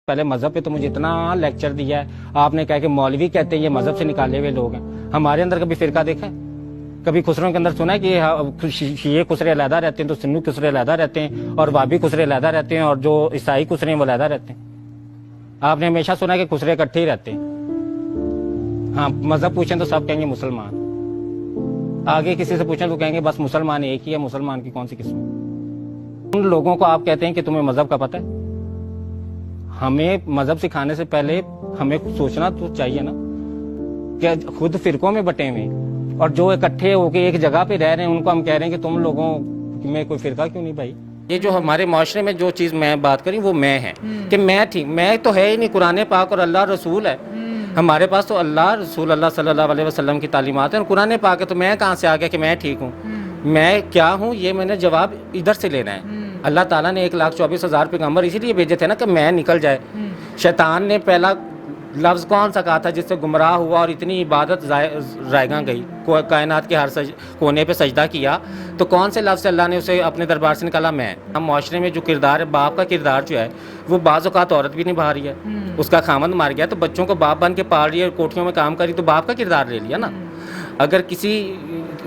پہلے مذہب پہ تو مجھے اتنا لیکچر دیا ہے آپ نے کہا کہ مولوی کہتے ہیں یہ مذہب سے نکالے ہوئے لوگ ہیں. ہمارے اندر کبھی فرقہ دیکھا ہے؟ کبھی خسروں کے اندر سنا ہے کہ شیعہ خسرے علیحدہ رہتے ہیں تو سنی خسرے علیحدہ رہتے ہیں اور وابی خسرے علیحدہ رہتے ہیں اور جو عیسائی خسرے ہیں وہ علیحدہ رہتے ہیں؟ آپ نے ہمیشہ سنا ہے کہ خسرے اکٹھے ہی رہتے ہیں. ہاں مذہب پوچھیں تو سب کہیں گے مسلمان. آگے کسی سے پوچھیں تو کہیں گے بس مسلمان ایک ہی ہے, مسلمان کی کون سی قسم ہے؟ ان لوگوں کو آپ کہتے ہیں کہ تمہیں مذہب کا پتہ ہے. ہمیں مذہب سکھانے سے پہلے ہمیں سوچنا تو چاہیے نا کہ خود فرقوں میں بٹے ہوئے اور جو اکٹھے ہو کے ایک جگہ پہ رہ رہے ہیں ان کو ہم کہہ رہے ہیں کہ تم لوگوں میں کوئی فرقہ کیوں نہیں بھائی. یہ جو ہمارے معاشرے میں جو چیز میں بات کری وہ میں ہے کہ میں ٹھیک, میں تو ہے ہی نہیں. قرآن پاک اور اللہ رسول ہے ہمارے پاس, تو اللہ رسول اللہ صلی اللہ علیہ وسلم کی تعلیمات ہیں اور قرآن پاک ہے. تو میں کہاں سے آ گیا کہ میں ٹھیک ہوں؟ میں کیا ہوں یہ میں نے جواب ادھر سے لینا ہے. اللہ تعالیٰ نے 1,24,000 پیغمبر اسی لیے بھیجے تھے نا کہ میں نکل جائے. شیطان نے پہلا لفظ کون سا کہا تھا جس سے گمراہ ہوا اور اتنی عبادت رائگاں گئی, کائنات کے ہر کونے پہ سجدہ کیا, تو کون سے لفظ سے اللہ نے اسے اپنے دربار سے نکالا؟ میں. ہم معاشرے میں جو کردار ہے, باپ کا کردار جو ہے وہ بعض اوقات عورت بھی نبھا رہی ہے. اس کا خامند مار گیا تو بچوں کو باپ بن کے پال رہی ہے, کوٹھیوں میں کام کر رہی, تو باپ کا کردار لے لیا نا. اگر کسی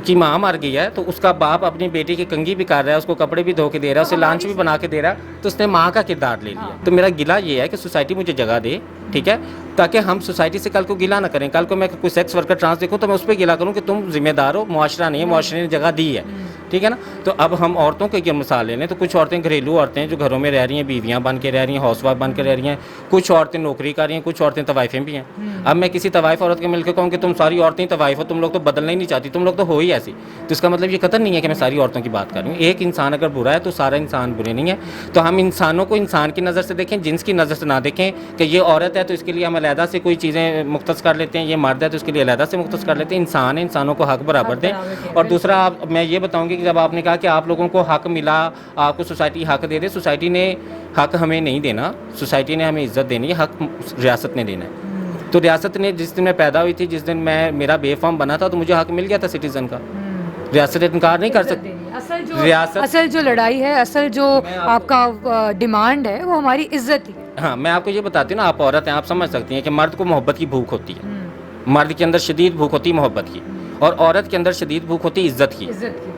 کی ماں مر گئی ہے تو اس کا باپ اپنی بیٹی کی کنگھی بھی کر رہا ہے, اس کو کپڑے بھی دھو کے دے رہا ہے, اسے لانچ بھی بنا کے دے رہا ہے, تو اس نے ماں کا کردار لے لیا. تو میرا گلہ یہ ہے کہ سوسائٹی مجھے جگہ دے, ٹھیک ہے, تاکہ ہم سوسائٹی سے کل کو گلہ نہ کریں. کل کو میں کوئی سیکس ورکر ٹرانس دیکھوں تو میں اس پہ گلہ کروں کہ تم ذمہ دار ہو, معاشرہ نہیں ہے, معاشرے نے جگہ دی ہے, ٹھیک ہے نا. تو اب ہم عورتوں کے مثال لے لیں تو کچھ عورتیں گھریلو عورتیں جو گھروں میں رہ رہی ہیں, بیویاں بن کے رہ رہی ہیں, ہاؤس وائف بن کے رہ رہی ہیں, کچھ عورتیں نوکری کر رہی ہیں, کچھ عورتیں طوائفیں بھی ہیں. اب میں کسی طوائف عورت کے مل کے کہوں کہ تم ساری عورتیں طوائف ہو, تم لوگ تو بدلنا ہی نہیں چاہتی, تم لوگ تو ہو ہی ایسی, تو اس کا مطلب یہ قطعاً نہیں ہے کہ میں ساری عورتوں کی بات کر رہی ہوں. ایک انسان اگر برا ہے تو سارا انسان برے نہیں ہے. تو ہم انسانوں کو انسان کی نظر سے دیکھیں, جنس کی نظر سے نہ دیکھیں کہ یہ عورت ہے تو اس کے لیے ہم علیحدہ سے کوئی چیزیں مختص کر لیتے ہیں, یہ مرد ہے تو اس کے لیے علیحدہ سے مختص کر لیتے ہیں. انسان ہے, انسانوں کو حق برابر دیں. اور دوسرا میں یہ بتاؤں گی کہ جب آپ نے کہا کہ آپ لوگوں کو حق ملا, آپ کو سوسائٹی حق دے دے, سوسائٹی نے حق ہمیں نہیں دینا, سوسائٹی نے ہمیں عزت دینی ہے, حق ریاست نے دینا ہے. تو ریاست نے جس دن میں پیدا ہوئی تھی, جس دن میرا بے فارم بنا تھا, تو مجھے حق مل گیا تھا سٹیزن کا. ریاست انکار نہیں کر سکتی. اصل جو لڑائی ہے, اصل جو آپ کا ڈیمانڈ ہے وہ ہماری عزت ہی. ہاں میں آپ کو یہ بتاتی ہوں نا, آپ عورت ہیں, آپ سمجھ سکتی ہیں کہ مرد کو محبت کی بھوک ہوتی ہے, مرد کے اندر شدید بھوک ہوتی ہے محبت کی, اور عورت کے اندر شدید بھوک ہوتی ہے عزت کی.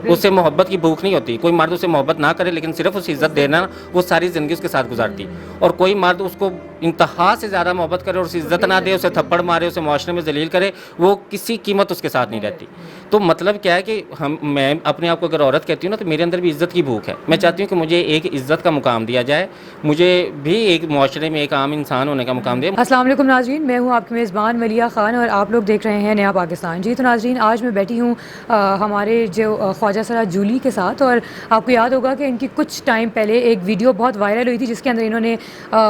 اسے محبت کی بھوک نہیں ہوتی. کوئی مرد اسے محبت نہ کرے لیکن صرف اسے عزت دینا, وہ ساری زندگی اس کے ساتھ گزارتی. اور کوئی مرد اس کو انتہا سے زیادہ محبت کرے اور اسے عزت نہ دے, اسے تھپڑ مارے, اسے معاشرے میں ذلیل کرے, وہ کسی قیمت اس کے ساتھ نہیں رہتی. تو مطلب کیا ہے کہ میں اپنے آپ کو اگر عورت کہتی ہوں نا تو میرے اندر بھی عزت کی بھوک ہے. میں چاہتی ہوں کہ مجھے ایک عزت کا مقام دیا جائے, مجھے بھی ایک معاشرے میں ایک عام انسان ہونے کا مقام دیا. السلام علیکم ناظرین, میں ہوں آپ کی میزبان ملیحہ خان اور آپ لوگ دیکھ رہے ہیں نیا پاکستان. جی تو ناظرین, آج میں بیٹھی ہوں ہمارے جو خواجہ سرا جولی کے ساتھ, اور آپ کو یاد ہوگا کہ ان کی کچھ ٹائم پہلے ایک ویڈیو بہت وائرل ہوئی تھی جس کے اندر انہوں نے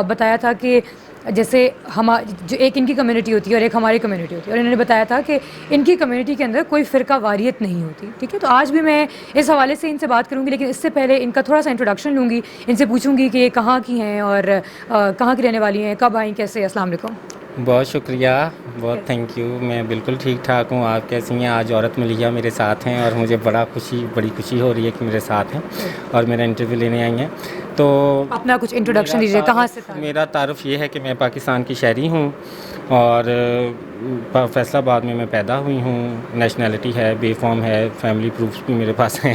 بتایا تھا کہ جیسے جو ایک ان کی کمیونٹی ہوتی ہے اور ایک ہماری کمیونٹی ہوتی ہے, اور انہوں نے بتایا تھا کہ ان کی کمیونٹی کے اندر کوئی فرقہ واریت نہیں ہوتی, ٹھیک ہے. تو آج بھی میں اس حوالے سے ان سے بات کروں گی, لیکن اس سے پہلے ان کا تھوڑا سا انٹروڈکشن لوں گی. ان سے پوچھوں گی کہ یہ کہاں کی ہیں اور کہاں کی رہنے والی ہیں, کب آئیں, کیسے. السلام علیکم. بہت شکریہ, بہت تھینک یو. میں بالکل ٹھیک ٹھاک ہوں, آپ کیسی ہیں؟ آج عورت ملیحہ میرے ساتھ ہیں اور مجھے بڑی خوشی ہو رہی ہے کہ میرے ساتھ ہیں اور میرا انٹرویو لینے آئی ہیں. تو اپنا کچھ انٹروڈکشن دیجیے, کہاں سے. میرا تعارف یہ ہے کہ میں پاکستان کی شہری ہوں اور فیصل آباد میں پیدا ہوئی ہوں. نیشنلٹی ہے, بے فارم ہے, فیملی پروفس بھی میرے پاس ہیں.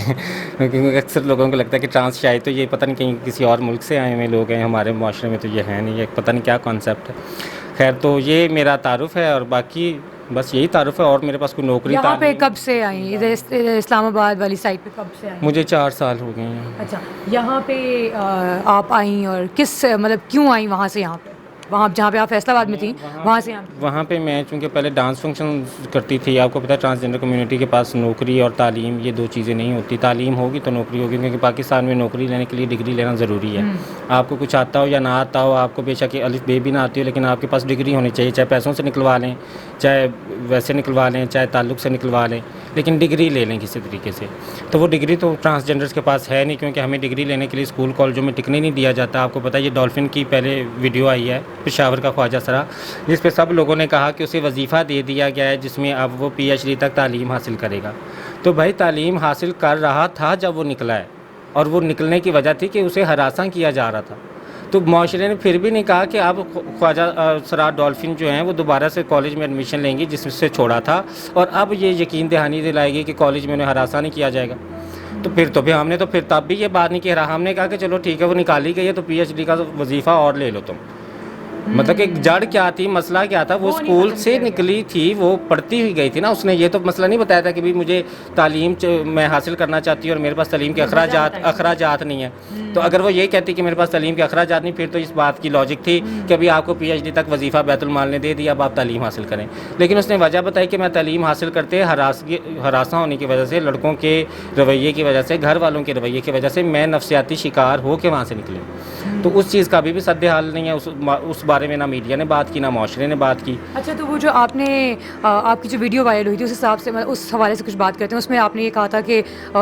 کیونکہ اکثر لوگوں کو لگتا ہے کہ ٹرانس شاید تو یہ پتہ نہیں کہیں کسی اور ملک سے آئے ہوئے لوگ ہیں, ہمارے معاشرے میں تو یہ ہے نہیں, یہ پتہ نہیں کیا کانسیپٹ ہے. خیر, تو یہ میرا تعارف ہے اور باقی بس یہی تعارف ہے. اور میرے پاس کوئی نوکری. یہاں پہ کب سے آئیں, ادھر اسلام آباد والی سائڈ پہ کب سے آئیں؟ مجھے 4 سال ہو گئے ہیں. اچھا, یہاں پہ آپ آئیں اور کس مطلب کیوں آئیں وہاں سے یہاں پہ, وہاں جہاں پہ آپ فیصل آباد میں تھیں وہاں سے یہاں پہ؟ وہاں پہ میں چونکہ پہلے ڈانس فنکشن کرتی تھی, آپ کو پتہ ہے ٹرانسجنڈر کمیونٹی کے پاس نوکری اور تعلیم یہ 2 چیزیں نہیں ہوتی. تعلیم ہوگی تو نوکری ہوگی, کیونکہ پاکستان میں نوکری لینے کے لیے ڈگری لینا ضروری ہے. آپ کو کچھ آتا ہو یا نہ آتا ہو, آپ کو بے شک الف بے بھی نہ آتی ہو, لیکن آپ کے پاس ڈگری ہونی چاہیے, چاہے پیسوں سے نکلوا لیں, چاہے ویسے نکلوا لیں, چاہے تعلق سے نکلوا لیں, لیکن ڈگری لے لیں کسی طریقے سے. تو وہ ڈگری تو ٹرانسجنڈرس کے پاس ہے نہیں, کیونکہ ہمیں ڈگری لینے کے لیے اسکول کالجوں میں ٹکنے نہیں دیا جاتا. آپ کو پتہ ہے یہ ڈولفن کی پہلے ویڈیو آئی ہے پشاور کا خواجہ سرا, جس پہ سب لوگوں نے کہا کہ اسے وظیفہ دے دیا گیا ہے جس میں اب وہ پی ایچ ڈی تک تعلیم حاصل کرے گا. تو بھائی تعلیم حاصل کر رہا تھا جب وہ نکلا ہے, اور وہ نکلنے کی وجہ تھی کہ اسے ہراساں کیا جا رہا تھا. تو معاشرے نے پھر بھی نہیں کہا کہ اب خواجہ سرار ڈولفن جو ہیں وہ دوبارہ سے کالج میں ایڈمیشن لیں گی جس سے چھوڑا تھا, اور اب یہ یقین دہانی دلائے گی کہ کالج میں انہیں ہراساں نہیں کیا جائے گا. تو پھر ہم نے تب بھی یہ بات نہیں کی, ہم نے کہا کہ چلو ٹھیک ہے وہ نکالی گئی ہے تو پی ایچ ڈی کا وظیفہ اور لے لو تم. مطلب کہ جڑ کیا تھی, مسئلہ کیا تھا, وہ اسکول سے نکلی تھی, وہ پڑھتی ہوئی گئی تھی نا. اس نے یہ تو مسئلہ نہیں بتایا تھا کہ مجھے تعلیم میں حاصل کرنا چاہتی ہوں اور میرے پاس تعلیم کے اخراجات نہیں ہیں. تو اگر وہ یہ کہتی کہ میرے پاس تعلیم کے اخراجات نہیں, پھر تو اس بات کی لاجک تھی کہ ابھی آپ کو پی ایچ ڈی تک وظیفہ بیت المال نے دے دیا, اب آپ تعلیم حاصل کریں. لیکن اس نے وجہ بتائی کہ میں تعلیم حاصل کرتے ہراساں ہونے کی وجہ سے, لڑکوں کے رویے کی وجہ سے, گھر والوں کے رویے کی وجہ سے میں نفسیاتی شکار ہو کے وہاں سے نکلی. تو اس چیز کا بھی سد حال نہیں ہے. اس بارے میں نہ میڈیا نے بات کی نہ معاشرے نے بات کی. اچھا, تو وہ جو آپ نے آپ کی جو ویڈیو وائرل ہوئی تھی اس حساب سے اس حوالے سے کچھ بات کرتے ہیں. اس میں آپ نے یہ کہا تھا کہ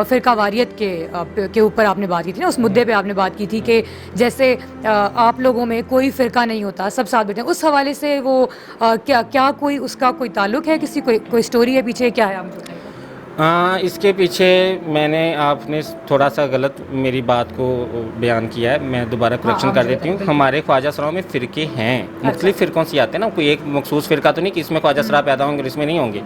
فرقہ واریت کے اوپر آپ نے بات کی تھی نا, اس مدعے پہ آپ نے بات کی تھی کہ جیسے آپ لوگوں میں کوئی فرقہ نہیں ہوتا, سب ساتھ بیٹھے ہیں. اس حوالے سے وہ کیا کوئی اس کا کوئی تعلق ہے, کوئی اسٹوری ہے پیچھے, کیا ہے آپ مجھے بتائیے. اس کے پیچھے میں نے آپ نے تھوڑا سا غلط میری بات کو بیان کیا ہے, میں دوبارہ کریکشن کر دیتی ہوں. ہمارے خواجہ سراؤں میں فرقے ہیں, مختلف فرقوں سے آتے ہیں نا, کوئی ایک مخصوص فرقہ تو نہیں کہ اس میں خواجہ سرا پیدا ہوں گے, اس میں نہیں ہوں گے.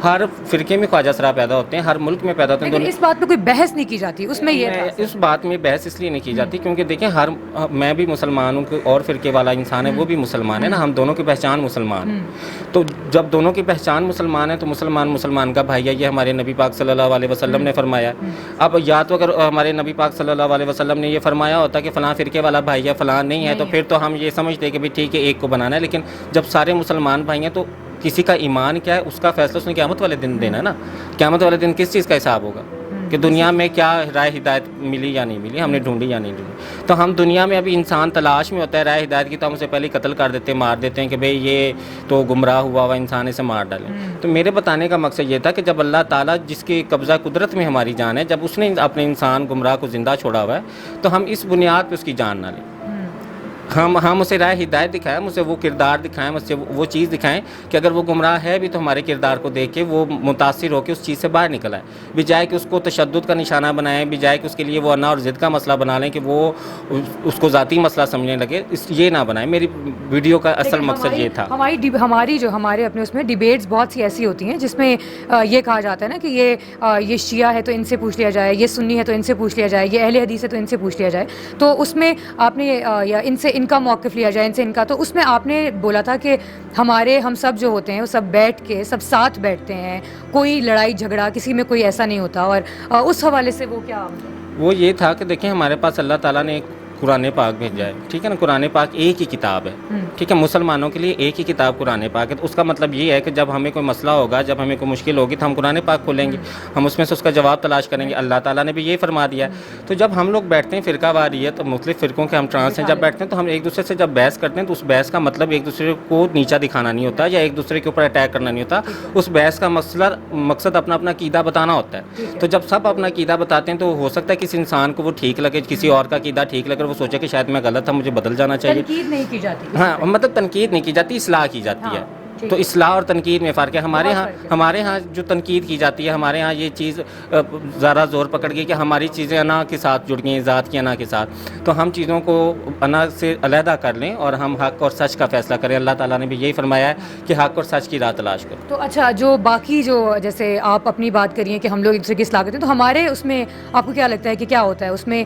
ہر فرقے میں خواجہ سرا پیدا ہوتے ہیں, ہر ملک میں پیدا ہوتے ہیں. اس بات پہ کوئی بحث نہیں کی جاتی اس میں, اس بات میں بحث اس لیے نہیں کی جاتی کیونکہ دیکھیں میں بھی مسلمان ہوں, اور فرقے والا انسان ہے وہ بھی مسلمان ہے نا, ہم دونوں کی پہچان مسلمان ہیں. تو جب دونوں کی پہچان مسلمان ہے تو مسلمان کا بھائی ہے, یہ ہمارے نبی پاک صلی اللہ علیہ وسلم نے فرمایا. اب یا تو اگر ہمارے نبی پاک صلی اللہ علیہ وسلم نے یہ فرمایا ہوتا کہ فلاں فرقے والا بھائی ہے فلاں نہیں ہے, تو پھر تو ہم یہ سمجھتے کہ ٹھیک ہے ایک کو بنانا ہے. لیکن جب سارے مسلمان بھائی ہیں تو کسی کا ایمان کیا ہے اس کا فیصلہ اس نے قیامت والے دن دینا ہے نا. قیامت والے دن کس چیز کا حساب ہوگا کہ دنیا میں کیا رائے ہدایت ملی یا نہیں ملی, ہم نے ڈھونڈی یا نہیں ڈھونڈی. تو ہم دنیا میں ابھی انسان تلاش میں ہوتا ہے رائے ہدایت کی, تو ہم اسے پہلے قتل کر دیتے ہیں, مار دیتے ہیں کہ بھئی یہ تو گمراہ ہوا انسان, اسے مار ڈالیں. تو میرے بتانے کا مقصد یہ تھا کہ جب اللہ تعالیٰ جس کے قبضہ قدرت میں ہماری جان ہے, جب اس نے اپنے انسان گمراہ کو زندہ چھوڑا ہوا ہے, تو ہم اس بنیاد پہ اس کی جان نہ لیں. ہم اسے رائے ہدایت دکھائیں, اسے وہ کردار دکھائیں, اسے وہ چیز دکھائیں کہ اگر وہ گمراہ ہے بھی تو ہمارے کردار کو دیکھ کے وہ متاثر ہو کے اس چیز سے باہر نکل آئے, بجائے کہ اس کو تشدد کا نشانہ بنائیں, بجائے کہ اس کے لیے وہ انا اور ضد کا مسئلہ بنا لیں کہ وہ اس کو ذاتی مسئلہ سمجھنے لگے. یہ نہ بنائیں. میری ویڈیو کا اصل مقصد یہ تھا. ہمارے اپنے اس میں ڈیبیٹس بہت سی ایسی ہوتی ہیں جس میں یہ کہا جاتا ہے نا کہ یہ شیعہ ہے تو ان سے پوچھ لیا جائے, یہ سنی ہے تو ان سے پوچھ لیا جائے, یہ اہل حدیث ہے تو ان سے پوچھ لیا جائے. تو اس میں آپ نے یا ان کا موقف لیا جائے, ان سے ان کا, تو اس میں آپ نے بولا تھا کہ ہم سب جو ہوتے ہیں وہ سب بیٹھ کے سب ساتھ بیٹھتے ہیں, کوئی لڑائی جھگڑا کسی میں کوئی ایسا نہیں ہوتا. اور اس حوالے سے وہ یہ تھا کہ دیکھیں ہمارے پاس اللہ تعالیٰ نے ایک قرآن پاک بھیجا ہے, ٹھیک ہے نا. قرآن پاک ایک ہی کتاب ہے, ٹھیک ہے, مسلمانوں کے لیے ایک ہی کتاب قرآن پاک ہے. تو اس کا مطلب یہ ہے کہ جب ہمیں کوئی مسئلہ ہوگا, جب ہمیں کوئی مشکل ہوگی تو ہم قرآن پاک کھولیں گے, ہم اس میں سے اس کا جواب تلاش کریں گے. اللہ تعالیٰ نے بھی یہ فرما دیا ہے. تو جب ہم لوگ بیٹھتے ہیں فرقہ واریت, مختلف فرقوں کے ہم ٹرانس ہیں, جب بیٹھتے ہیں تو ہم ایک دوسرے سے جب بحث کرتے ہیں تو اس بحث کا مطلب ایک دوسرے کو نیچا دکھانا نہیں ہوتا یا ایک دوسرے کے اوپر اٹیک کرنا نہیں ہوتا. اس بحث کا مقصد اپنا عقیدہ بتانا ہوتا ہے. تو جب سب اپنا عقیدہ بتاتے ہیں تو ہو سکتا ہے کسی انسان کو وہ ٹھیک لگے, کسی اور کا عقیدہ ٹھیک لگے, وہ سوچے کہ شاید میں غلط تھا, مجھے بدل جانا چاہیے. تنقید نہیں کی جاتی. ہاں, مطلب تنقید نہیں کی جاتی, اصلاح کی جاتی ہے. تو اصلاح اور تنقید میں فرق ہے. ہمارے ہاں جو تنقید کی جاتی ہے, ہمارے ہاں یہ چیز ذرا زور پکڑ گئی کہ ہماری چیزیں انا کے ساتھ جڑ گئی, ذات کی انا کے ساتھ. تو ہم چیزوں کو انا سے علیحدہ کر لیں اور ہم حق اور سچ کا فیصلہ کریں. اللہ تعالیٰ نے بھی یہی فرمایا ہے کہ حق اور سچ کی راہ تلاش کرو. تو اچھا, جو باقی جو جیسے آپ اپنی بات کریے کہ ہم لوگ ایک دوسرے کی اصلاح کرتے ہیں, تو ہمارے اس میں آپ کو کیا لگتا ہے کہ کیا ہوتا ہے اس میں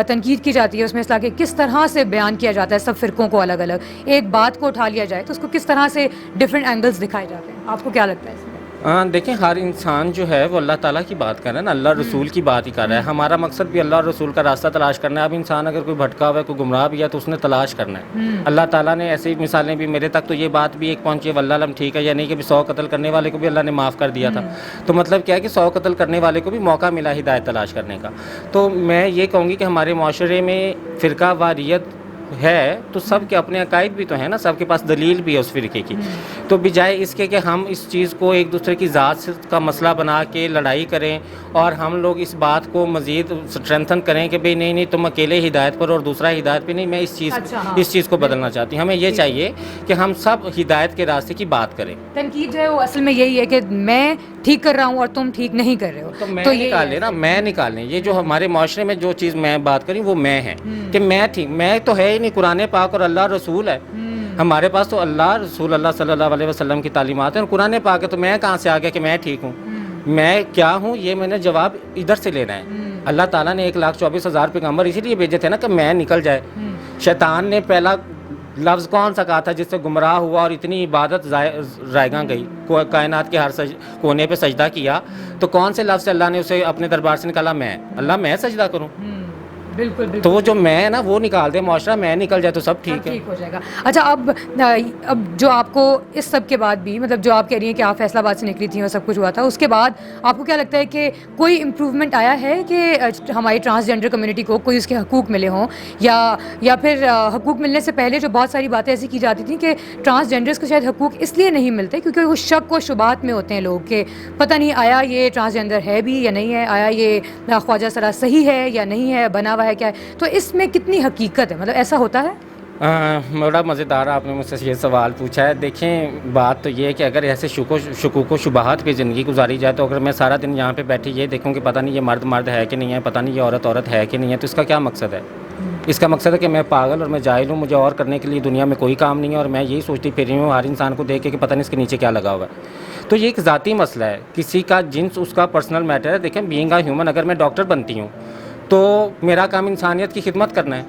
تنقید کی جاتی ہے, اس میں اصلاح کے کس طرح سے بیان کیا جاتا ہے, سب فرقوں کو الگ الگ ایک بات کو اٹھا لیا جائے تو اس کو کس طرح سے ڈفرینٹ اینگلز دکھائے جاتے ہیں, آپ کو کیا لگتا ہے اس میں؟ دیکھیں ہر انسان جو ہے وہ اللہ تعالیٰ کی بات کر رہا ہے نا, اللہ رسول کی بات ہی کر رہا ہے. ہمارا مقصد بھی اللہ اور رسول کا راستہ تلاش کرنا ہے. اب انسان اگر کوئی بھٹکا ہوا ہے, کوئی گمراہ بھی ہے, تو اس نے تلاش کرنا ہے. اللہ تعالیٰ نے ایسی مثالیں بھی میرے تک تو یہ بات بھی ایک پہنچی ہے, واللہ علم ٹھیک ہے یا نہیں, کہ 100 قتل کرنے والے کو بھی اللہ نے معاف کر دیا تھا. تو مطلب کیا ہے کہ 100 قتل کرنے والے کو بھی موقع ملا ہدایت تلاش کرنے کا. تو میں یہ کہوں گی کہ ہمارے معاشرے میں فرقہ واریت ہے تو سب کے اپنے عقائد بھی تو ہیں نا, سب کے پاس دلیل بھی ہے اس فرقے کی. تو بجائے اس کے کہ ہم اس چیز کو ایک دوسرے کی ذات کا مسئلہ بنا کے لڑائی کریں اور ہم لوگ اس بات کو مزید اسٹرینتھن کریں کہ بھئی نہیں تم اکیلے ہدایت پر اور دوسرا ہدایت پہ نہیں, میں اس چیز کو بدلنا چاہتی ہوں. ہمیں یہ چاہیے کہ ہم سب ہدایت کے راستے کی بات کریں. تنقید جو ہے وہ اصل میں یہی ہے کہ میں ٹھیک کر رہا ہوں اور تم ٹھیک نہیں کر رہے ہو, تو نکال لیں نا, میں نکال لیں. یہ جو ہمارے معاشرے میں جو چیز میں بات کری وہ میں ہے کہ میں ٹھیک, میں تو ہے ہی نہیں, قرآن پاک اور اللہ رسول ہے. ہمارے پاس تو اللہ رسول اللہ صلی اللہ علیہ وسلم کی تعلیمات ہیں اور قرآن پاک ہے. تو میں کہاں سے آ گیا کہ میں ٹھیک ہوں, میں کیا ہوں, یہ میں نے جواب ادھر سے لینا ہے. اللہ تعالیٰ نے 1,24,000 پیغمبر اسی لیے بھیجے تھے نا کہ میں نکل جائے. شیطان نے پہلا لفظ کون سا کہا تھا جس سے گمراہ ہوا اور اتنی عبادت رائگاں گئی, کائنات کے ہر کونے پہ سجدہ کیا, تو کون سے لفظ سے اللہ نے اسے اپنے دربار سے نکالا؟ میں, اللہ میں سجدہ کروں. بالکل بالکل. تو وہ جو میں ہے نا وہ نکال دے معاشرہ, میں نکل جائے تو سب ٹھیک ہے, ٹھیک ہو جائے گا. اچھا اب جو آپ کو اس سب کے بعد بھی, مطلب جو آپ کہہ رہی ہیں کہ آپ فیصل آباد سے نکلی تھیں اور سب کچھ ہوا تھا, اس کے بعد آپ کو کیا لگتا ہے کہ کوئی امپروومنٹ آیا ہے کہ ہماری ٹرانسجینڈر کمیونٹی کو کوئی اس کے حقوق ملے ہوں, یا پھر حقوق ملنے سے پہلے جو بہت ساری باتیں ایسی کی جاتی تھیں کہ ٹرانسجینڈرس کو شاید حقوق اس لیے نہیں ملتے کیونکہ وہ شک و شبہات میں ہوتے ہیں لوگ کہ پتہ نہیں آیا یہ ٹرانسجینڈر ہے بھی یا نہیں ہے, آیا یہ خواجہ سرا صحیح ہے یا نہیں ہے, بنا ہوا ہے کیا ہے, تو اس میں کتنی حقیقت ہے, مطلب ایسا ہوتا ہے؟ بڑا مزیدار آپ نے مجھ سے یہ سوال پوچھا ہے. دیکھیں بات تو یہ ہے کہ اگر ایسے شکوک و شبہات پہ زندگی گزاری جائے, تو اگر میں سارا دن یہاں پہ بیٹھی یہ دیکھوں کہ پتہ نہیں یہ مرد ہے کہ نہیں ہے, پتہ نہیں یہ عورت ہے کہ نہیں ہے, تو اس کا کیا مقصد ہے؟ اس کا مقصد ہے کہ میں پاگل اور میں جاہل ہوں, مجھے اور کرنے کے لیے دنیا میں کوئی کام نہیں ہے, اور میں یہی سوچتی پھر رہی ہوں ہر انسان کو دیکھ کے کہ پتہ نہیں اس کے نیچے کیا لگا ہوا ہے. تو یہ ایک ذاتی مسئلہ ہے, کسی کا جنس اس کا پرسنل میٹر ہے. دیکھیں بینگ اے ہیومن, اگر میں ڈاکٹر بنتی ہوں تو میرا کام انسانیت کی خدمت کرنا ہے.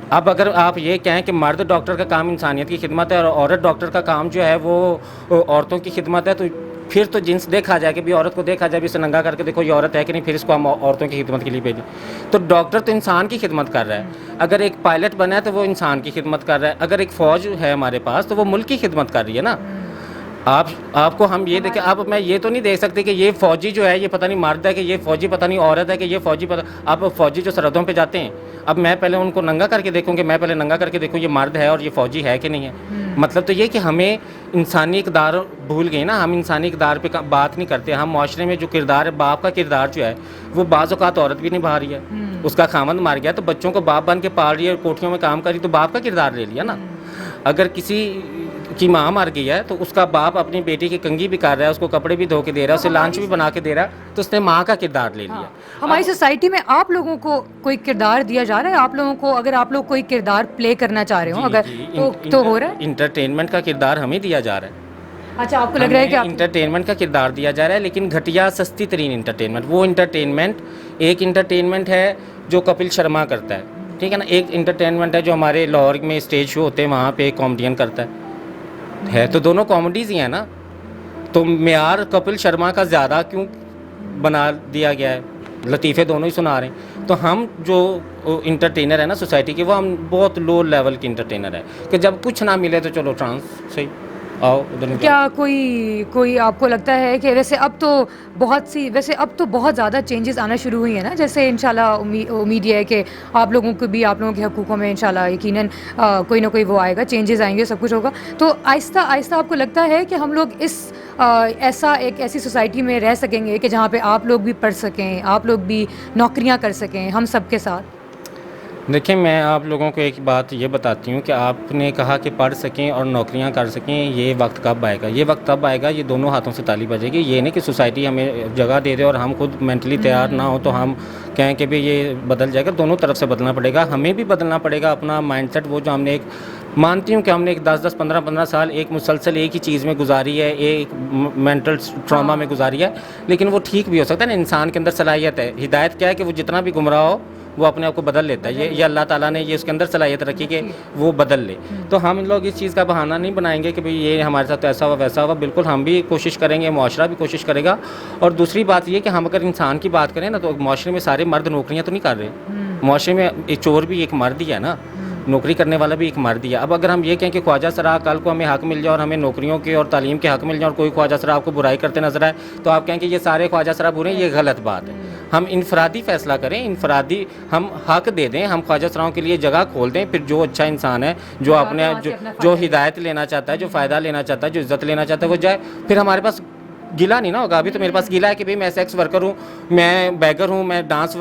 اب اگر آپ یہ کہیں کہ مرد ڈاکٹر کا کام انسانیت کی خدمت ہے اور عورت ڈاکٹر کا کام جو ہے وہ عورتوں کی خدمت ہے, تو پھر تو جنس دیکھا جائے کہ بھی عورت کو دیکھا جائے, بھی اسے ننگا کر کے دیکھو یہ عورت ہے کہ نہیں, پھر اس کو ہم عورتوں کی خدمت کے لیے بھیجیں. تو ڈاکٹر تو انسان کی خدمت کر رہا ہے. اگر ایک پائلٹ بنا ہے تو وہ انسان کی خدمت کر رہا ہے. اگر ایک فوج ہے ہمارے پاس تو وہ ملک کی خدمت کر رہی ہے نا. آپ کو ہم یہ دیکھیں, اب میں یہ تو نہیں دیکھ سکتے کہ یہ فوجی جو ہے یہ پتہ نہیں مرد ہے, کہ یہ فوجی پتہ نہیں عورت ہے, کہ یہ فوجی اب فوجی جو سرحدوں پہ جاتے ہیں, اب میں پہلے ان کو ننگا کر کے دیکھوں کہ میں پہلے ننگا کر کے دیکھوں یہ مرد ہے اور یہ فوجی ہے کہ نہیں ہے. مطلب تو یہ کہ ہمیں انسانی اقدار بھول گئے نا, ہم انسانی اقدار پہ بات نہیں کرتے. ہم معاشرے میں جو کردار ہے, باپ کا کردار جو ہے وہ بعض اوقات عورت بھی نبھا رہی ہے. اس کا خامند مار گیا تو بچوں کو باپ بن کے پال رہی ہے, کوٹھیوں میں کام کر رہی, تو باپ کا کردار لے لیا نا. اگر کسی کی ماں مر گئی ہے تو اس کا باپ اپنی بیٹی کی کنگھی بھی کر رہا ہے, اس کو کپڑے بھی دھو کے دے رہا ہے, اسے لانچ بھی بنا کے دے رہا ہے, تو اس نے ماں کا کردار لے لیا. ہماری سوسائٹی میں آپ لوگوں کو کوئی کردار دیا جا رہا ہے؟ آپ لوگوں کو اگر آپ لوگ کوئی کردار پلے کرنا چاہ رہے ہوں اگر تو ہو رہا ہے؟ انٹرٹینمنٹ کا کردار ہمیں دیا جا رہا ہے. اچھا, آپ کو لگ رہا ہے کہ انٹرٹینمنٹ کا کردار دیا جا رہا ہے, لیکن گھٹیا سستی ترین انٹرٹینمنٹ. وہ انٹرٹینمنٹ ایک انٹرٹینمنٹ ہے جو کپل شرما کرتا ہے, ٹھیک ہے نا. ایک انٹرٹینمنٹ ہے جو ہمارے لاہور میں اسٹیج شو ہوتے ہیں وہاں پہ کامیڈین کرتا ہے تو دونوں کامیڈیز ہی ہیں نا. تو معیار کپل شرما کا زیادہ کیوں بنا دیا گیا ہے؟ لطیفے دونوں ہی سنا رہے ہیں. تو ہم جو انٹرٹینر ہے نا سوسائٹی کے, وہ ہم بہت لو لیول کی انٹرٹینر ہے کہ جب کچھ نہ ملے تو چلو ٹرانس صحیح آؤ ادھر. کیا کوئی آپ کو لگتا ہے کہ ویسے اب تو بہت زیادہ چینجز آنا شروع ہوئی ہیں نا, جیسے انشاءاللہ امید یہ ہے کہ آپ لوگوں کے حقوقوں میں انشاءاللہ یقیناً کوئی نہ کوئی وہ آئے گا, چینجز آئیں گے, سب کچھ ہوگا. تو آہستہ آہستہ آپ کو لگتا ہے کہ ہم لوگ ایسی سوسائٹی میں رہ سکیں گے کہ جہاں پہ آپ لوگ بھی پڑھ سکیں, آپ لوگ بھی نوکریاں کر سکیں ہم سب کے ساتھ؟ دیکھیں میں آپ لوگوں کو ایک بات یہ بتاتی ہوں کہ آپ نے کہا کہ پڑھ سکیں اور نوکریاں کر سکیں, یہ وقت کب آئے گا؟ یہ وقت تب آئے گا یہ دونوں ہاتھوں سے تالی بجے گی. یہ نہیں کہ سوسائٹی ہمیں جگہ دے دے اور ہم خود مینٹلی تیار نہ ہو تو ہم کہیں کہ بھی یہ بدل جائے گا. دونوں طرف سے بدلنا پڑے گا, ہمیں بھی بدلنا پڑے گا اپنا مائنڈ سیٹ. وہ جو ہم نے ایک مانتی ہوں کہ ہم نے ایک 10 15 سال ایک مسلسل ایک ہی چیز میں گزاری ہے, ایک مینٹل ٹراما میں گزاری ہے, لیکن وہ ٹھیک بھی ہو سکتا ہے نا. انسان کے اندر صلاحیت ہے, ہدایت کیا ہے کہ وہ جتنا بھی گمراہ ہو وہ اپنے آپ کو بدل لیتا ہے. یہ اللہ تعالیٰ نے یہ اس کے اندر صلاحیت رکھی کہ وہ بدل لے. تو ہم لوگ اس چیز کا بہانہ نہیں بنائیں گے کہ بھئی یہ ہمارے ساتھ ایسا ہوا ویسا ہوا. بالکل ہم بھی کوشش کریں گے, معاشرہ بھی کوشش کرے گا. اور دوسری بات یہ کہ ہم اگر انسان کی بات کریں نا تو معاشرے میں سارے مرد نوکریاں تو نہیں کر رہے. معاشرے میں چور بھی ایک مرد ہی ہے نا, نوکری کرنے والا بھی ایک مرد ہی ہے. اب اگر ہم یہ کہیں کہ خواجہ سرا کل کو ہمیں حق مل جائے اور ہمیں نوکریوں کے اور تعلیم کے حق مل جائے اور کوئی خواجہ سرا آپ کو برائی کرتے نظر آئے تو آپ کہیں کہ یہ سارے خواجہ سرا برے ہیں, یہ غلط بات ہے. ہم انفرادی فیصلہ کریں, انفرادی ہم حق دے دیں, ہم خواجہ سراؤں کے لیے جگہ کھول دیں. پھر جو اچھا انسان ہے, جو اپنے جو ہدایت لینا چاہتا ہے, جو فائدہ لینا چاہتا ہے, جو عزت لینا چاہتا ہے, وہ جائے. پھر ہمارے پاس گلا نہیں نا ہوگا. ابھی تو میرے پاس گلا ہے کہ بھئی میں سیکس ورکر ہوں, میں بیگر ہوں, میں ڈانس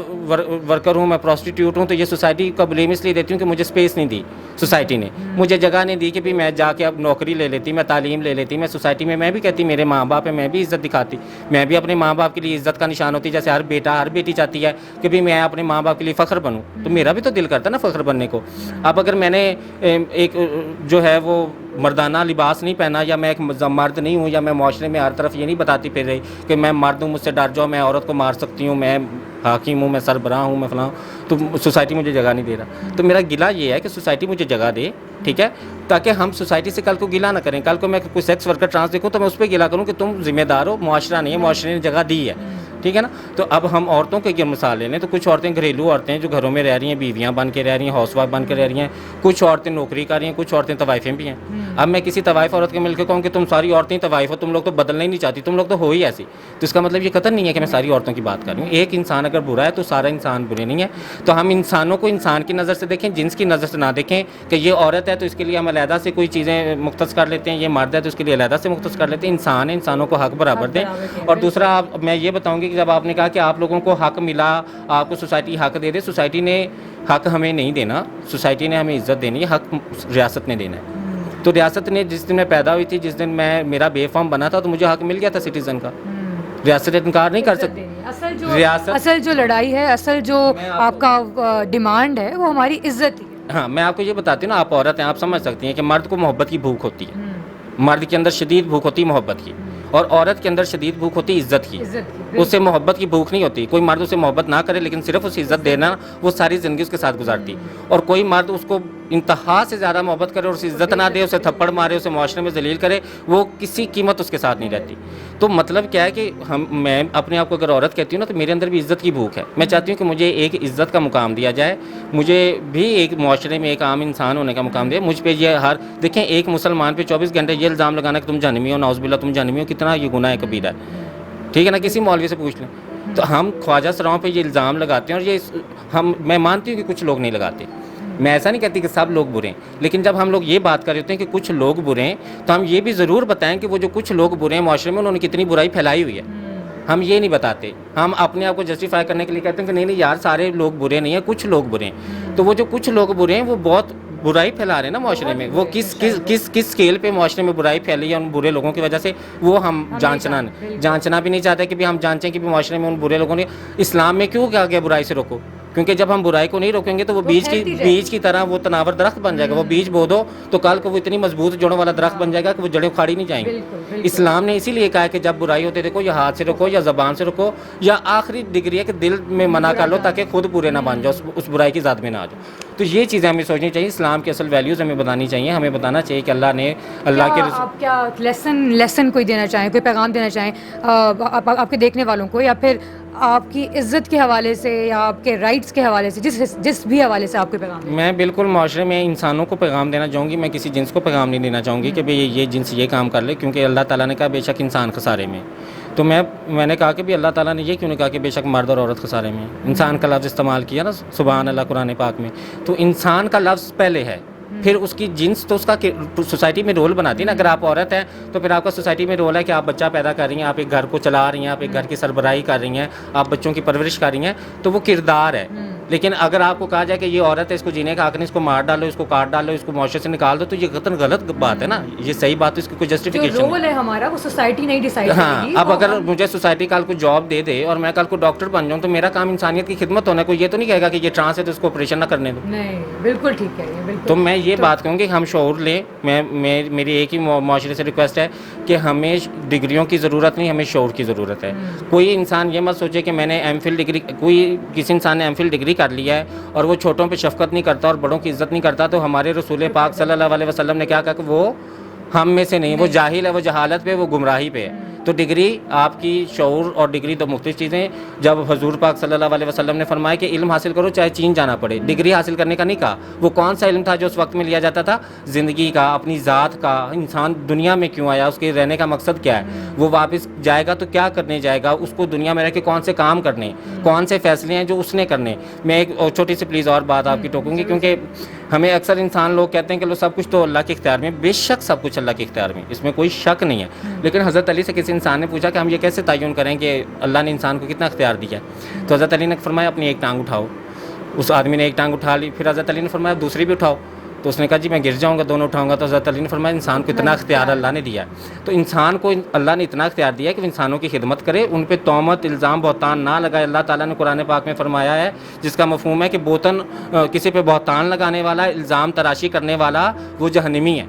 ورکر ہوں, میں پروسٹیٹیوٹ ہوں, تو یہ سوسائٹی کا بلیم اس لیے دیتی ہوں کہ مجھے اسپیس نہیں دی سوسائٹی نے, مجھے جگہ نہیں دی کہ بھی میں جا کے اب نوکری لے لیتی, میں تعلیم لے لیتی, میں سوسائٹی میں بھی کہتی میرے ماں باپ ہیں, میں بھی عزت دکھاتی, میں بھی اپنے ماں باپ کے لیے عزت کا نشان ہوتی, جیسے ہر بیٹا ہر بیٹی چاہتی ہے کہ بھی میں اپنے ماں باپ کے لیے فخر بنوں, تو میرا بھی تو دل کرتا ہے نا فخر بننے کو. اب اگر میں نے ایک جو ہے وہ مردانہ لباس نہیں پہنا, یا میں ایک مرد نہیں ہوں, یا میں معاشرے میں ہر طرف یہ نہیں بتاتی پھر رہی کہ میں مرد ہوں, مجھ سے ڈر جاؤ, میں عورت کو مار سکتی ہوں, میں حاکم ہوں, میں سربراہ ہوں, میں فلاں, تو سوسائٹی مجھے جگہ نہیں دے رہا. تو میرا گلہ یہ ہے کہ سوسائٹی مجھے جگہ دے, ٹھیک ہے, تاکہ ہم سوسائٹی سے کل کو گلہ نہ کریں. کل کو میں کوئی سیکس ورکر ٹرانس دیکھوں تو میں اس پہ گلہ کروں کہ تم ذمہ دار ہو, معاشرہ نہیں ہے, معاشرے نے جگہ دی ہے, ٹھیک ہے نا. تو اب ہم عورتوں کے مثال لے لیں تو کچھ عورتیں گھریلو عورتیں ہیں جو گھروں میں رہ رہی ہیں, بیویاں بن کے رہ رہی ہیں, ہاؤس وائف بن کے رہ رہی ہیں, کچھ عورتیں نوکری کر رہی ہیں, کچھ عورتیں طوائفیں بھی ہیں. اب میں کسی طوائف عورت کے مل کے کہوں کہ تم ساری عورتیں طوائف ہو, تم لوگ تو بدلنا ہی نہیں چاہتی, تم لوگ تو ہو ہی ایسی, تو اس کا مطلب یہ قطعاً نہیں ہے کہ میں ساری عورتوں کی بات کر رہی ہوں. ایک انسان اگر برا ہے تو سارا انسان برے نہیں ہے. تو ہم انسانوں کو انسان کی نظر سے دیکھیں, جنس کی نظر سے نہ دیکھیں کہ یہ عورت ہے تو اس کے لیے ہم علیحدہ سے کوئی چیزیں مختص کر لیتے ہیں, یہ مرد ہے تو اس کے لیے علیحدہ سے مختص کر لیتے ہیں. انسان ہے, انسانوں کو حق برابر دیں. اور دوسرا میں یہ بتاؤں گی کہ جب آپ نے کہا کہ آپ لوگوں کو حق ملا, آپ کو سوسائٹی حق دے دے, سوسائٹی نے حق ہمیں نہیں دینا, سوسائٹی نے ہمیں عزت دینی ہے, حق ریاست نے دینا ہے. تو ریاست نے جس دن میں پیدا ہوئی تھی, جس دن میں میرا بے فارم بنا تھا, تو مجھے حق مل گیا تھا سٹیزن کا. ریاست انکار نہیں کر سکتی. اصل جو لڑائی ہے, اصل جو آپ کا ڈیمانڈ ہے وہ ہماری عزت ہی. ہاں, میں آپ کو یہ بتاتی ہوں نا, آپ عورت ہیں, آپ سمجھ سکتی ہیں کہ مرد کو محبت کی بھوک ہوتی ہے, مرد کے اندر شدید بھوک ہوتی ہے محبت کی, اور عورت کے اندر شدید بھوک ہوتی ہے عزت کی. اس سے محبت کی بھوک نہیں ہوتی. کوئی مرد اسے محبت نہ کرے لیکن صرف اسے عزت دینا, وہ ساری زندگی اس کے ساتھ گزارتی. اور کوئی مرد اس کو انتہا سے زیادہ محبت کرے اور اسے عزت نہ دے, اسے تھپڑ مارے, اسے معاشرے میں ذلیل کرے, وہ کسی قیمت اس کے ساتھ نہیں رہتی. تو مطلب کیا ہے کہ میں اپنے آپ کو اگر عورت کہتی ہوں نا, تو میرے اندر بھی عزت کی بھوک ہے. میں چاہتی ہوں کہ مجھے ایک عزت کا مقام دیا جائے, مجھے بھی ایک معاشرے میں ایک عام انسان ہونے کا مقام دیا. مجھ پہ یہ دیکھیں, ایک مسلمان پہ 24 گھنٹے یہ الزام لگانا کہ تم جہنمی ہو, نعوذ باللہ تم جہنمی ہو, کتنا یہ گناہ کبیرہ ہے, ٹھیک ہے نا, کسی مولوی سے پوچھ لیں. تو ہم خواجہ سراؤں پہ یہ الزام لگاتے ہیں, اور یہ میں مانتی ہوں کہ کچھ لوگ نہیں لگاتے, میں ایسا نہیں کہتی کہ سب لوگ برے ہیں, لیکن جب ہم لوگ یہ بات کر رہے ہوتے ہیں کہ کچھ لوگ برے ہیں, تو ہم یہ بھی ضرور بتائیں کہ وہ جو کچھ لوگ برے ہیں معاشرے میں, انہوں نے کتنی برائی پھیلائی ہوئی ہے. ہم یہ نہیں بتاتے, ہم اپنے آپ کو جسٹیفائی کرنے کے لیے کہتے ہیں کہ نہیں یار سارے لوگ برے نہیں ہیں, کچھ لوگ برے ہیں. تو وہ جو کچھ لوگ برے ہیں وہ بہت برائی پھیلا رہے ہیں نا معاشرے میں. وہ کس اسکیل پہ معاشرے میں برائی پھیلی ہے ان برے لوگوں کی وجہ سے, وہ ہم جانچنا بھی نہیں چاہتے کہ بھی ہم جانچیں کہ بھی معاشرے میں ان برے لوگوں نے. اسلام میں کیوں کہا گیا برائی سے روکو, کیونکہ جب ہم برائی کو نہیں روکیں گے تو وہ بیج کی طرح وہ تناور درخت بن جائے گا. وہ بیج بو دو تو کل کو وہ اتنی مضبوط جڑوں والا درخت بن جائے گا کہ وہ جڑیں اکھاڑی نہیں جائیں گی. اسلام نے اسی لیے کہا ہے کہ جب برائی ہوتے دیکھو, یا ہاتھ سے روکو, یا زبان سے روکو, یا آخری ڈگری ہے کہ دل میں منع کر لو تاکہ خود برے نہ بن جاؤ, اس برائی کی ذات میں نہ آ جاؤ. تو یہ چیزیں ہمیں سوچنی چاہیے, اسلام کی اصل ویلیوز ہمیں بتانی چاہیے. ہمیں بتانا چاہیے کہ اللہ کے آپ کیا لیسن کوئی دینا چاہیں, کوئی پیغام دینا چاہیں آپ کے دیکھنے والوں کو, یا پھر آپ کی عزت کے حوالے سے, یا آپ کے رائٹس کے حوالے سے, جس بھی حوالے سے آپ کو پیغام؟ میں بالکل معاشرے میں انسانوں کو پیغام دینا چاہوں گی, میں کسی جنس کو پیغام نہیں دینا چاہوں گی کہ بھئی یہ جنس یہ کام کر لے, کیونکہ اللہ تعالیٰ نے کہا بے شک انسان خسارے میں. تو میں نے کہا کہ بھی اللہ تعالیٰ نے یہ کیوں نہیں کہا کہ بے شک مرد اور عورت خسارے میں. انسان کا لفظ استعمال کیا نا, سبحان اللہ قرآن پاک میں. تو انسان کا لفظ پہلے ہے, پھر اس کی جنس تو اس کا سوسائٹی میں رول بناتی ہے نا. اگر آپ عورت ہیں تو پھر آپ کا سوسائٹی میں رول ہے کہ آپ بچہ پیدا کر رہی ہیں, آپ ایک گھر کو چلا رہی ہیں, آپ ایک گھر کی سربراہی کر رہی ہیں, آپ بچوں کی پرورش کر رہی ہیں, تو وہ کردار ہے. لیکن اگر آپ کو کہا جائے کہ یہ عورت ہے, اس کو جینے کا حق نہیں, اس کو مار ڈالو, اس کو کاٹ ڈالو, اس کو معاشرے سے نکال دو, تو یہ قطعاً غلط بات ہے نا. یہ صحیح بات ہے, اس کی کوئی جسٹیفیکیشن رول ہے ہمارا وہ سوسائٹی نہیں ڈیسائیڈ کرے گی. اب اگر مجھے سوسائٹی کل کو جاب دے دے اور میں کل کو ڈاکٹر بن جاؤں, تو میرا کام انسانیت کی خدمت ہونا ہے. کوئی یہ تو نہیں کہے گا کہ یہ ٹرانس ہے تو اس کو آپریشن نہ کرنے دو. نہیں, بالکل ٹھیک ہے. تو میں یہ بات کہوں کہ ہم شعور لیں. میری ایک ہی معاشرے سے ریکویسٹ ہے کہ ہمیں ڈگریوں کی ضرورت نہیں, ہمیں شعور کی ضرورت ہے. کوئی انسان یہ مت سوچے کہ میں نے ایم فل ڈگری, کسی انسان نے ایم فل ڈگری کر لیا ہے اور وہ چھوٹوں پہ شفقت نہیں کرتا اور بڑوں کی عزت نہیں کرتا, تو ہمارے رسول پاک صلی اللہ علیہ وسلم نے کیا کہا کہ وہ ہم میں سے نہیں, وہ جاہل ہے, وہ جہالت پہ, وہ گمراہی پہ ہے. تو ڈگری آپ کی, شعور اور ڈگری دو مختلف چیزیں ہیں. جب حضور پاک صلی اللہ علیہ وسلم نے فرمایا کہ علم حاصل کرو چاہے چین جانا پڑے, ڈگری حاصل کرنے کا نہیں کہا. وہ کون سا علم تھا جو اس وقت میں لیا جاتا تھا؟ زندگی کا, اپنی ذات کا, انسان دنیا میں کیوں آیا, اس کے رہنے کا مقصد کیا ہے, وہ واپس جائے گا تو کیا کرنے جائے گا, اس کو دنیا میں رہ کے کون سے کام کرنے, کون سے فیصلے ہیں جو اس نے کرنے. میں ایک چھوٹی سی پلیز اور بات آپ کی ٹوکوں گی, کیونکہ ہمیں اکثر انسان لوگ کہتے ہیں کہ لو سب کچھ تو اللہ کے اختیار میں. بے شک سب کچھ اللہ کے اختیار میں, اس میں کوئی شک نہیں ہے. لیکن حضرت علی سے کسی انسان نے پوچھا کہ ہم یہ کیسے تعین کریں کہ اللہ نے انسان کو کتنا اختیار دیا ہے؟ تو حضرت علی نے فرمایا اپنی ایک ٹانگ اٹھاؤ. اس آدمی نے ایک ٹانگ اٹھا لی. پھر حضرت علی نے فرمایا دوسری بھی اٹھاؤ. تو اس نے کہا جی میں گر جاؤں گا دونوں اٹھاؤں گا. تو حضرت علی نے فرمایا انسان کو اتنا اختیار اللہ نے دیا ہے. تو انسان کو اللہ نے اتنا اختیار دیا ہے کہ وہ انسانوں کی خدمت کرے, ان پہ تہمت الزام بہتان نہ لگائے. اللہ تعالیٰ نے قرآن پاک میں فرمایا ہے جس کا مفہوم ہے کہ بوتن کسی پہ بہتان لگانے والا, الزام تراشی کرنے والا وہ جہنمی ہے,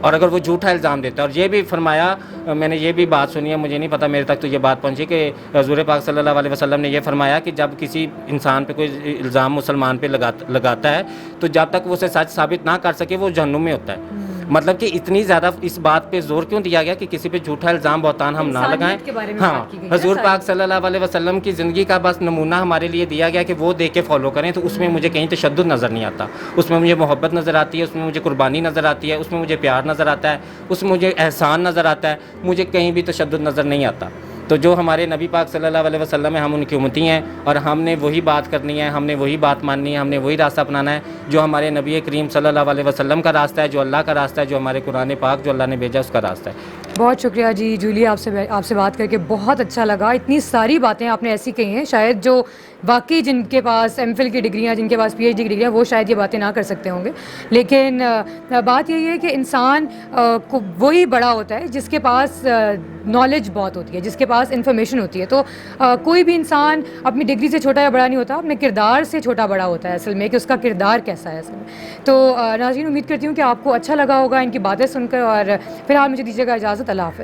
اور اگر وہ جھوٹا الزام دیتا ہے. اور یہ بھی فرمایا, میں نے یہ بھی بات سنی ہے, مجھے نہیں پتہ میرے تک تو یہ بات پہنچی کہ حضور پاک صلی اللہ علیہ وسلم نے یہ فرمایا کہ جب کسی انسان پہ کوئی الزام مسلمان پہ لگاتا ہے تو جب تک وہ اسے سچ ثابت نہ کر سکے وہ جہنم میں ہوتا ہے. مطلب کہ اتنی زیادہ اس بات پہ زور کیوں دیا گیا کہ کسی پہ جھوٹا الزام بہتان ہم نہ لگائیں. ہاں, حضور پاک صلی اللہ علیہ وسلم کی زندگی کا بس نمونہ ہمارے لیے دیا گیا کہ وہ دیکھ کے فالو کریں. تو اس میں مجھے کہیں تشدد نظر نہیں آتا, اس میں مجھے محبت نظر آتی ہے, اس میں مجھے قربانی نظر آتی ہے, اس میں مجھے پیار نظر آتا ہے, اس میں مجھے احسان نظر آتا ہے, مجھے کہیں بھی تشدد نظر نہیں آتا. تو جو ہمارے نبی پاک صلی اللہ علیہ وسلم ہیں ہم ان کی امتی ہیں, اور ہم نے وہی بات کرنی ہے, ہم نے وہی بات ماننی ہے, ہم نے وہی راستہ اپنانا ہے جو ہمارے نبی کریم صلی اللہ علیہ وسلم کا راستہ ہے, جو اللہ کا راستہ ہے, جو ہمارے قرآن پاک جو اللہ نے بھیجا اس کا راستہ ہے. بہت شکریہ جی جولی, آپ سے بات کر کے بہت اچھا لگا. اتنی ساری باتیں آپ نے ایسی کہی ہیں شاید جو واقعی جن کے پاس ایم فل کی ڈگریاں, جن کے پاس پی ایچ ڈی کی ڈگریاں, وہ شاید یہ باتیں نہ کر سکتے ہوں گے. لیکن بات یہی ہے کہ انسان کو وہی بڑا ہوتا ہے جس کے پاس نالج بہت ہوتی ہے, جس کے پاس انفارمیشن ہوتی ہے. تو کوئی بھی انسان اپنی ڈگری سے چھوٹا یا بڑا نہیں ہوتا, اپنے کردار سے چھوٹا بڑا ہوتا ہے اصل میں, کہ اس کا کردار کیسا ہے اصل میں. تو ناظرین امید کرتی ہوں کہ آپ کو اچھا لگا ہوگا ان کی باتیں سن کر, اور فی الحال مجھے دیجیے گا اجازت. اللہ حافظ.